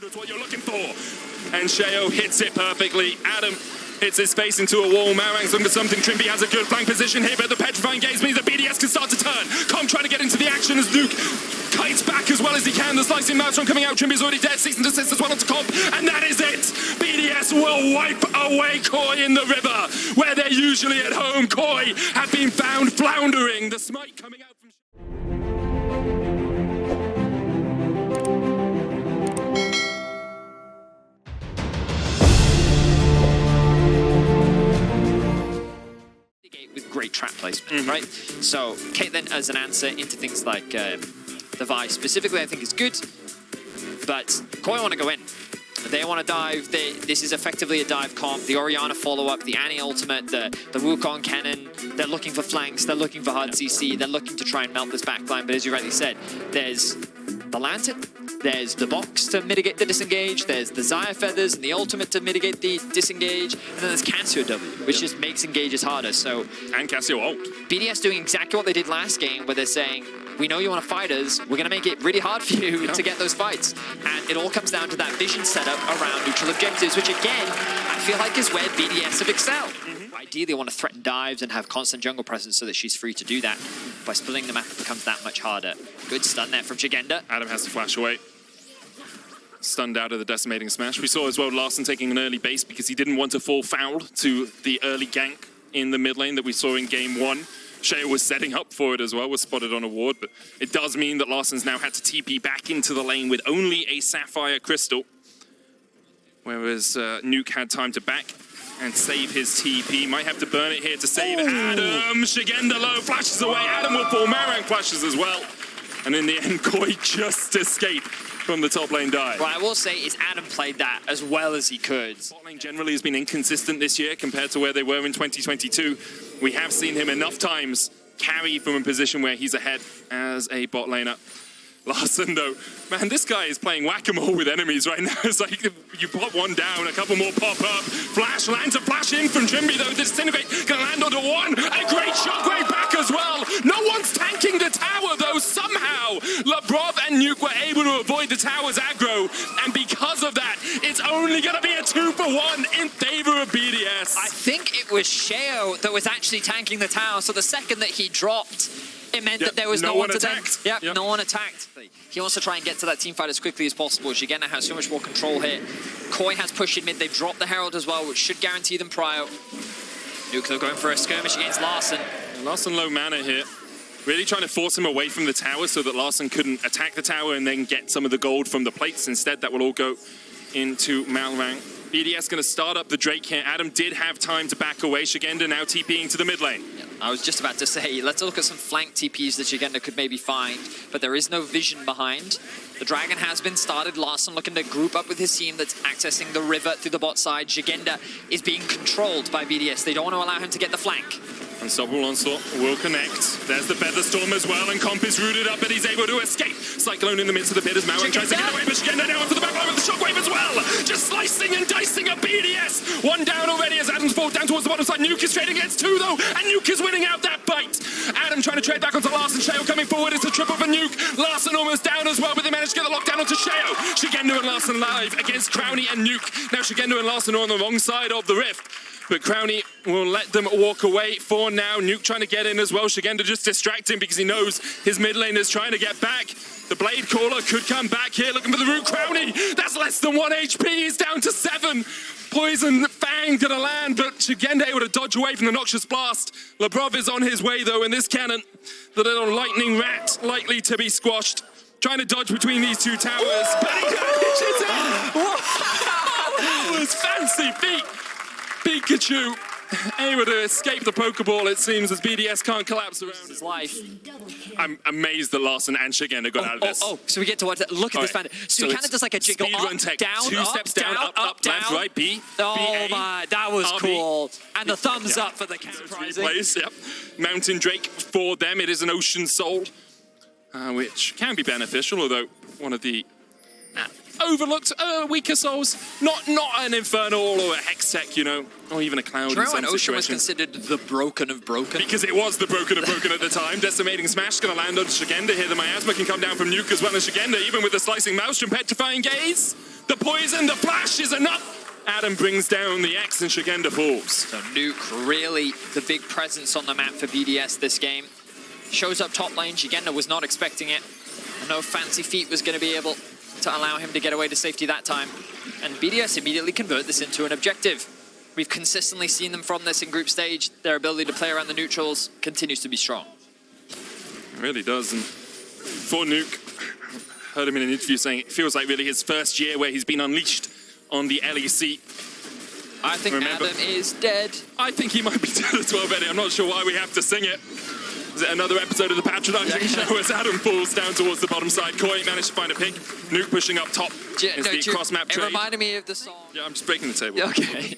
That's what you're looking for. And Sheo hits it perfectly. Adam hits his face into a wall. Malrang's looking for something. Trymbi has a good flank position here, but the petrifying gaze means that BDS can start to turn. Com trying to get into the action as Nuc kites back as well as he can. The slicing Malrang coming out. Trymbi's already dead. Cease and desist as well onto Comp. And that is it. BDS will wipe away Koi in the river, where they're usually at home. Koi have been found floundering. The smite coming out from... with great trap placement, right? So Caitlyn as an answer into things like the Vi specifically, I think is good, but Koi want to go in. They want to dive. This is effectively a dive comp. The Orianna follow-up, the Annie ultimate, the Wukong Kennen. They're looking for flanks. They're looking for hard CC. They're looking to try and melt this backline. But as you rightly said, there's the Lantern. There's the box to mitigate the disengage. There's the Xayah feathers and the ultimate to mitigate the disengage. And then there's Cassio W, which just makes engages harder. So and Cassio ult. BDS doing exactly what they did last game, where they're saying, we know you want to fight us. We're going to make it really hard for you to get those fights. And it all comes down to that vision setup around neutral objectives, which again, I feel like is where BDS have excelled. Ideally, they want to threaten dives and have constant jungle presence so that she's free to do that. By splitting the map, it becomes that much harder. Good stun there from Szygenda. Adam has to flash away. Stunned out of the decimating smash. We saw as well Larssen taking an early base because he didn't want to fall foul to the early gank in the mid lane that we saw in game one. Sheo was setting up for it as well, was spotted on a ward, but it does mean that Larsen's now had to TP back into the lane with only a Sapphire Crystal. Whereas Nuc had time to back and save his TP. Might have to burn it here to save Adam. Szygenda low, flashes away. Adam will fall. Malrang flashes as well. And in the end, Koi just escaped from the top lane dive. What I will say is Adam played that as well as he could. Bot lane generally has been inconsistent this year compared to where they were in 2022. We have seen him enough times carry from a position where he's ahead as a bot laner. Larssen, though, man, this guy is playing whack-a-mole with enemies right now. It's like you pop one down, a couple more pop up. Flash lands a flash in from Trymbi, though. Disintegrate gonna land onto one. A great shockwave back as well. No one's tanking the tower, though. Somehow, Labrov and Nuc were able to avoid the tower's aggro. And because of that, it's only gonna be a 2-for-1 in favor of BDS. I think it was Sheo that was actually tanking the tower. So the second that he dropped, it meant that there was no one to tank. No one attacked. He wants to try and get to that teamfight as quickly as possible. Szygenda has so much more control here. Koi has pushed in mid. They've dropped the Herald as well, which should guarantee them prio. Nuc though going for a skirmish against Larssen. Larssen low mana here. Really trying to force him away from the tower so that Larssen couldn't attack the tower and then get some of the gold from the plates. Instead, that will all go into Malrang. BDS going to start up the Drake here. Adam did have time to back away. Szygenda now TPing to the mid lane. Yeah, I was just about to say, let's look at some flank TPs that Szygenda could maybe find, but there is no vision behind. The Dragon has been started. Larssen looking to group up with his team that's accessing the river through the bot side. Szygenda is being controlled by BDS. They don't want to allow him to get the flank. Unstoppable Onslaught will connect. There's the Feather Storm as well, and Comp is rooted up, but he's able to escape. Cyclone in the midst of the pit as Malrang tries to get away, but Szygenda now onto the back line with the shockwave as well. Just slicing and dicing a BDS. One down already as Adam's fall down towards the bottom side. Nuc is trading against two though, and Nuc is winning out that fight. Adam trying to trade back onto Larssen. Sheo coming forward. It's a triple for Nuc. Larssen almost down as well, but they managed to get the lockdown onto Sheo. Szygenda and Larssen live against Crownie and Nuc. Now Szygenda and Larssen are on the wrong side of the rift. But Crownie will let them walk away for now. Nuc trying to get in as well. Szygenda just distracting because he knows his mid lane is trying to get back. The Blade Caller could come back here looking for the root. Crownie, that's less than 1 HP. He's down to 7. Poison Fang gonna land, but Szygenda able to dodge away from the Noxious Blast. Labrov is on his way though, in this cannon. The little lightning rat likely to be squashed. Trying to dodge between these two towers. But he catches it! Wow! That was fancy feet. Pikachu able to escape the Pokeball, it seems, as BDS can't collapse around his life. I'm amazed that Larssen and Szygenda got out of this. So we get to watch that. Look at this fan. So he kind of does like a jiggle up, down, two steps down, up, left, right, B. Oh my, that was cool. And the thumbs up for the counterizing. Yep. Mountain Drake for them. It is an Ocean Soul, which can be beneficial, although one of the overlooked weaker souls. Not an Infernal or a Hextech, you know, or even a Cloud. Do you remember when Ocean was considered the broken of broken? Because it was the broken of broken at the time. Decimating Smash gonna land on Szygenda here. The Miasma can come down from Nuc as well as Szygenda, even with the Slicing Maelstrom, Petrifying Gaze. The poison, the flash is enough. Adam brings down the X and Szygenda falls. So Nuc really the big presence on the map for BDS this game. Shows up top lane, Szygenda was not expecting it. No fancy feat was going to be able to allow him to get away to safety that time. And BDS immediately convert this into an objective. We've consistently seen them from this in group stage. Their ability to play around the neutrals continues to be strong. It really does. And for Nuc, heard him in an interview saying it feels like really his first year where he's been unleashed on the LEC. I think Adam is dead. I think he might be dead as well, Benny. I'm not sure why we have to sing it. Is it another episode of the Patronizing Show as Adam falls down towards the bottom side? Koi managed to find a pick. Nuc pushing up top. The cross-map trade. It reminded me of the song. Yeah, I'm just breaking the table. Okay.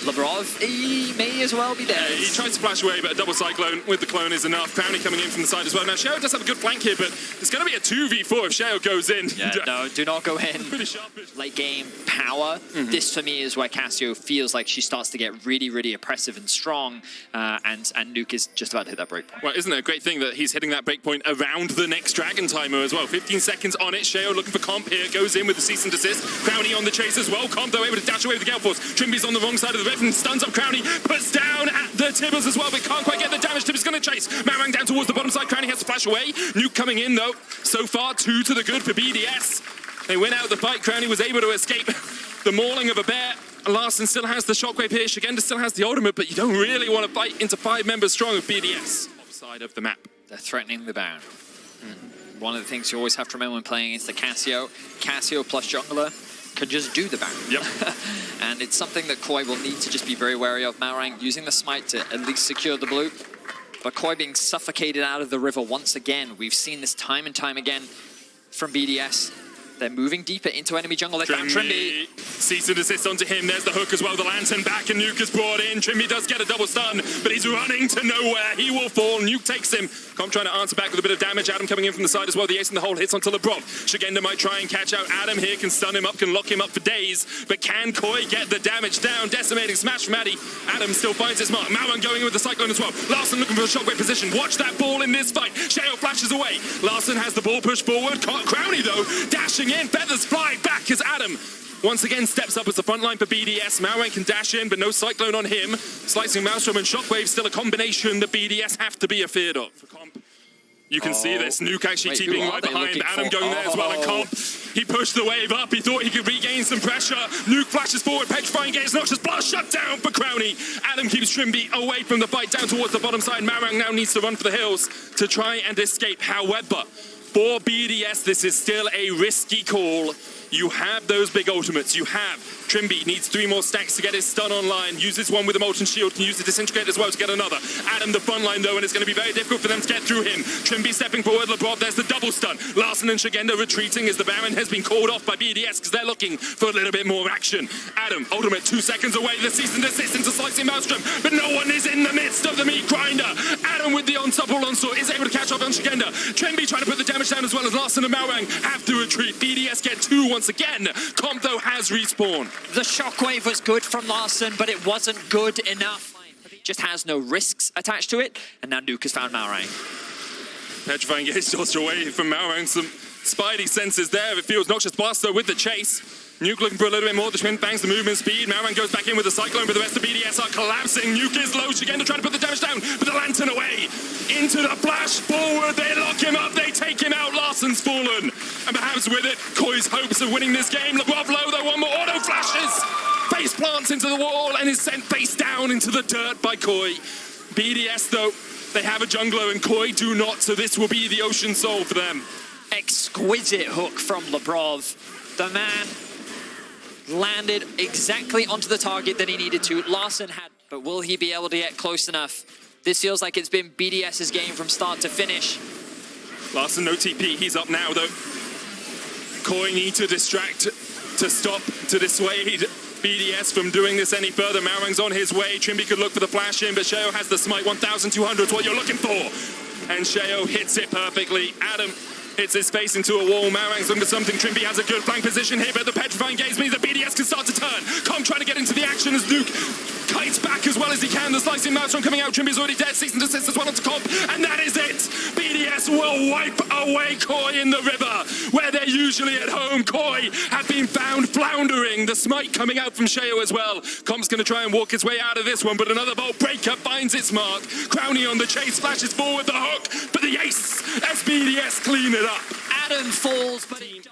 Labrov, he may as well be dead. He tries to flash away, but a double cyclone with the clone is enough. Crownie coming in from the side as well. Now, Sheo does have a good flank here, but it's going to be a 2v4 if Sheo goes in. Yeah, no, do not go in. Pretty sharpish. Late game power. This, for me, is where Cassio feels like she starts to get really, really oppressive and strong, and Nuc is just about to hit that breakpoint. Well, isn't it a great thing that he's hitting that breakpoint around the next Dragon Timer as well? 15 seconds on it. Sheo looking for comp here. Goes in with the cease and desist. Crownie on the chase as well. Comp, though, able to dash away with the Gale Force. Trimby's on the wrong side of the rift and stuns up Crownie. Puts down at the Tibbers as well, but can't quite get the damage. Tibbers going to chase. Malrang down towards the bottom side. Crownie has to flash away. Nuc coming in, though. So far, 2 to the good for BDS. They win out the fight. Crownie was able to escape the mauling of a bear. Larssen still has the shockwave here. Szygenda still has the ultimate, but you don't really want to fight into 5 members strong of BDS. Side of the map. They're threatening the Baron. One of the things you always have to remember when playing against the Cassio plus jungler can just do the Baron. Yep. And it's something that Koi will need to just be very wary of. Malrang using the smite to at least secure the blue. But Koi being suffocated out of the river once again. We've seen this time and time again from BDS. They're moving deeper into enemy jungle. They found Trymbi. Cease and desist onto him. There's the hook as well. The lantern back and Nuc is brought in. Trymbi does get a double stun, but he's running to nowhere. He will fall. Nuc takes him. Comp trying to answer back with a bit of damage. Adam coming in from the side as well. The ace in the hole hits onto Labrov. Szygenda might try and catch out Adam here. Can stun him up, can lock him up for days. But can Koi get the damage down? Decimating smash from Addy. Adam still finds his mark. Malrang going in with the cyclone as well. Larssen looking for a shockwave position. Watch that ball in this fight. Sheo flashes away. Larssen has the ball pushed forward. Crownie though, dashing in. Feathers fly back as Adam once again steps up as the front line for BDS. Malrang can dash in, but no cyclone on him. Slicing Maelstrom and Shockwave still a combination that BDS have to be afeared of. For Comp, you can see this. Nuc actually keeping right behind. Adam going there as well. And Comp, he pushed the wave up. He thought he could regain some pressure. Nuc flashes forward. Petrifying Gaze. Noxious Blast shut down for Crownie. Adam keeps Trymbi away from the fight down towards the bottom side. Malrang now needs to run for the hills to try and escape. However, for BDS, this is still a risky call. You have those big ultimates. You have Trymbi needs 3 more stacks to get his stun online. Uses one with a molten shield. Can use the disintegrate as well to get another. Adam the front line though, and it's going to be very difficult for them to get through him. Trymbi stepping forward. Labrov, there's the double stun. Larssen and Szygenda retreating as the Baron has been called off by BDS because they're looking for a little bit more action. Adam, ultimate 2 seconds away. The cease and desist into slicing Maelstrom, but no one is in the midst of the meat grinder. Adam with the on-top onslaught is able to catch up on Szygenda. Trymbi trying to put the damage down as well as Larssen and Malrang have to retreat. BDS get 2 once again. Comp though has respawned. The shockwave was good from Larssen, but it wasn't good enough. It just has no risks attached to it, and now Nuc has found Malrang. Petrifying Gaze just away from Malrang. Some spidey senses there. It feels Noxious Blast though with the chase. Nuc looking for a little bit more. The Twin bangs the movement speed. Malrang goes back in with the cyclone, but the rest of BDS are collapsing. Nuc is low. Szygenda trying to put the damage down, but the lantern away. Into the flash forward. They lock him up. They take him out. Larssen's fallen. And perhaps with it, Koi's hopes of winning this game. Labrov low though. One more auto flashes. Face plants into the wall and is sent face down into the dirt by Koi. BDS though, they have a jungler and Koi do not, so this will be the Ocean Soul for them. Exquisite hook from Labrov. The man landed exactly onto the target that he needed to. Larssen had, but will he be able to get close enough? This feels like it's been BDS's game from start to finish. Larssen no TP, he's up now though. Koi need to distract, to stop, to dissuade BDS from doing this any further. Malrang's on his way. Trymbi could look for the flash in, but Sheo has the smite. 1,200 is what you're looking for. And Sheo hits it perfectly. Adam hits his face into a wall. Malrang's looking for something. Trymbi has a good flank position here, but the Petrifying Gaze means that BDS can start to turn. Comp trying to get into the action as Nuc kites back as well as he can. The slicing Malrang coming out. Trymbi's already dead. Cease and desist as well onto Comp. And that is it. BDS will wipe away Koi in the river, where they're usually at home. Koi have been found floundering. The smite coming out from Sheo as well. Comp's going to try and walk his way out of this one, but another bolt breaker finds its mark. Crownie on the chase, flashes forward the hook, but the ace as BDS clean it up. Adam falls, but he...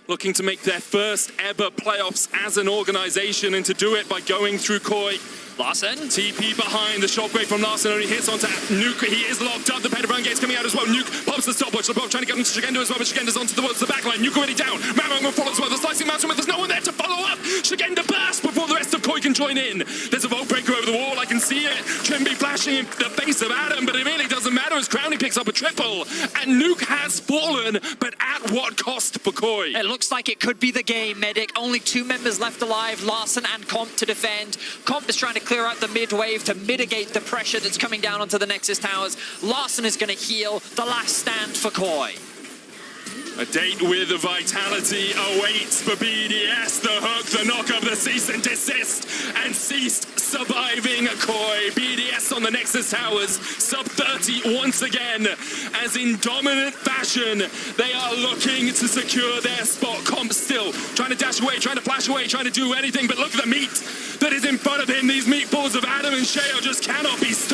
Looking to make their first ever playoffs as an organization, and to do it by going through Koi. Larssen. TP behind, the shockwave from Larssen only hits onto Nuc. He is locked up, the Pentagram gate's coming out as well. Nuc pops the stopwatch, Labrov trying to get into Szygenda as well, but Szygenda's onto the backline. Nuc already down, Malrang will follow as well. The slicing Malrang, but there's no one there to follow up. Szygenda bursts before the rest of Koi can join in. There's a vault breaker over the wall, I can see it. Trymbi flashing in the face of Adam, but it really doesn't matter as Crownie picks up a triple. And Nuc has fallen, but at what cost for Koi? It looks like it could be the game, Medic. Only 2 members left alive, Larssen and Comp to defend. Comp is trying to clear out the mid wave to mitigate the pressure that's coming down onto the Nexus towers. Larssen is going to heal. The last stand for Koi. A date with the vitality awaits for BDS. The hook, the knock of the cease and desist, and ceased surviving Koi. BDS on the Nexus towers, sub 30 once again, as in dominant fashion they are looking to secure their spot. Comp still trying to dash away, trying to flash away, trying to do anything, but look at the meat that is in front of him. These meatballs of Adam and Sheo just cannot be stopped.